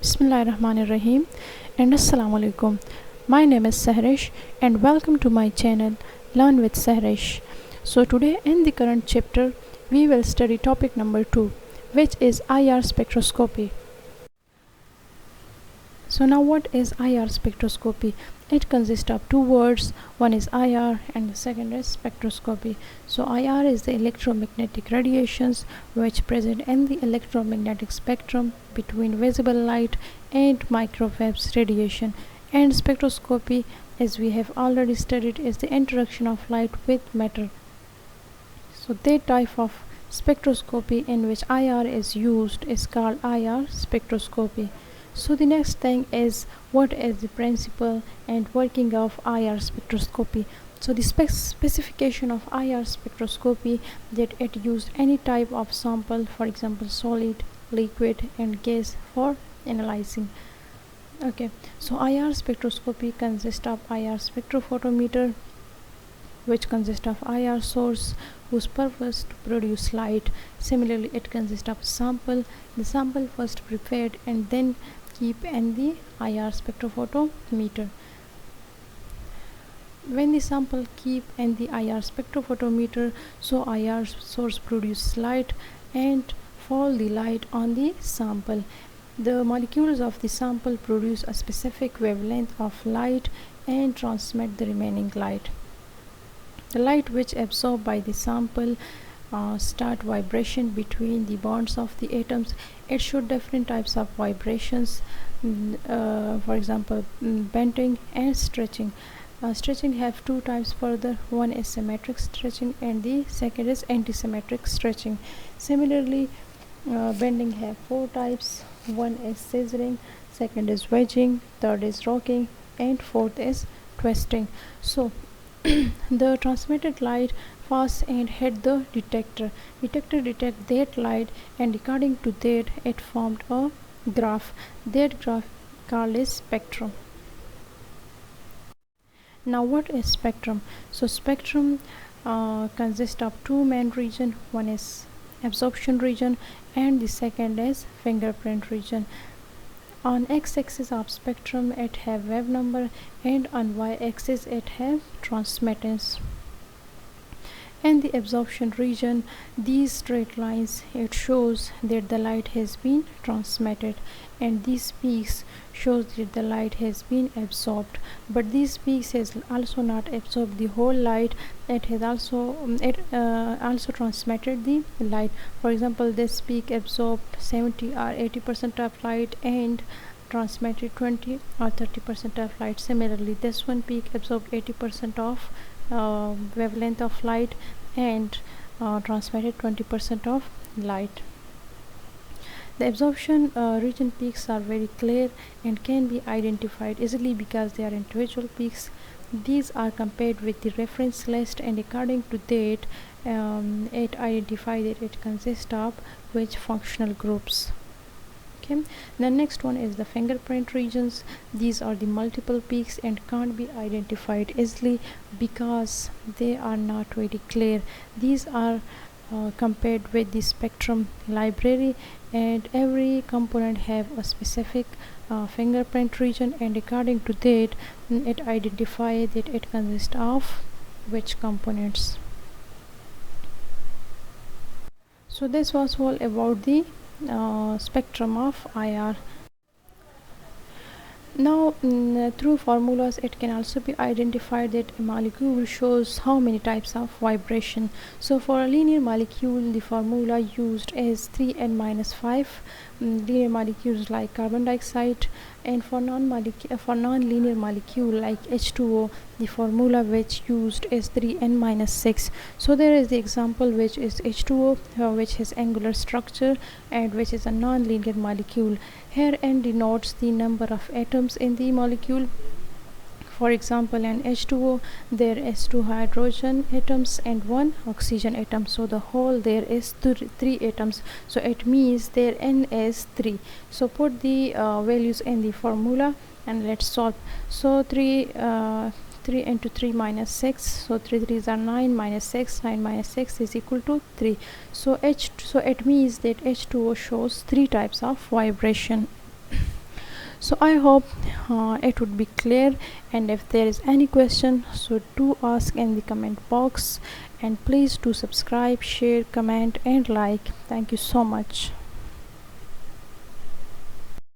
Bismillahirrahmanirrahim and Assalamu alaikum. My name is Sahrish and welcome to my channel Learn with Sahrish. So today in the current chapter we will study topic number 2, which is IR spectroscopy. So now what is IR spectroscopy? It consists of two words, one is IR and the second is spectroscopy. So IR is the electromagnetic radiations which present in the electromagnetic spectrum between visible light and microwaves radiation, and spectroscopy, as we have already studied, is the interaction of light with matter. So that type of spectroscopy in which IR is used is called IR spectroscopy. So the next thing is what is the principle and working of IR spectroscopy. So the specification of IR spectroscopy that it used any type of sample, for example solid, liquid and gas, for analyzing. Okay, so IR spectroscopy consists of IR spectrophotometer, which consists of IR source whose purpose to produce light. Similarly, it consists of sample, the sample first prepared and then keep in the IR spectrophotometer. When the sample keep in the IR spectrophotometer, so IR source produces light and fall the light on the sample. The molecules of the sample produce a specific wavelength of light and transmit the remaining light. The light which absorbed by the sample start vibration between the bonds of the atoms. It shows different types of vibrations, for example bending and stretching. Stretching have two types further, one is symmetric stretching and the second is anti-symmetric stretching. Similarly, bending have four types, one is scissoring, second is wedging, third is rocking and fourth is twisting. So the transmitted light pass and hit the detector. Detector detect that light and according to that it formed a graph. That graph called as spectrum. Now what is spectrum? So spectrum consists of two main regions. One is absorption region and the second is fingerprint region. On x-axis of spectrum it have wave number and on y-axis it have transmittance. In the absorption region, these straight lines, it shows that the light has been transmitted, and these peaks shows that the light has been absorbed. But these peaks has also not absorbed the whole light. It has also also transmitted the light. For example, this peak absorbed 70 or 80% of light and transmitted 20 or 30% of light. Similarly, this one peak absorbed 80% of wavelength of light and transmitted 20% of light. The absorption region peaks are very clear and can be identified easily because they are individual peaks. These are compared with the reference list and according to that it identifies that it consists of which functional groups. Okay. The next one is the fingerprint regions. These are the multiple peaks and can't be identified easily because they are not very clear. These are compared with the spectrum library, and every component have a specific fingerprint region, and according to that it identifies that it consists of which components. So this was all about the spectrum of IR. Now through formulas it can also be identified that a molecule shows how many types of vibration. So for a linear molecule the formula used is 3n-5 linear molecules like carbon dioxide, and for non-linear molecule like H2O the formula which used is 3n-6. So there is the example which is H2O which has angular structure and which is a non-linear molecule. Here n denotes the number of atoms in the molecule. For example, in H2O there is 2 hydrogen atoms and 1 oxygen atom, so the whole there is 3 atoms, so it means there n is 3. So put the values in the formula and let's solve. So 3 into 3 minus 6, so 3 3s are 9, minus 6, 9 minus 6 is equal to 3. So it means that H2O shows 3 types of vibration. So I hope it would be clear, and if there is any question, so do ask in the comment box, and please do subscribe, share, comment and like. Thank you so much.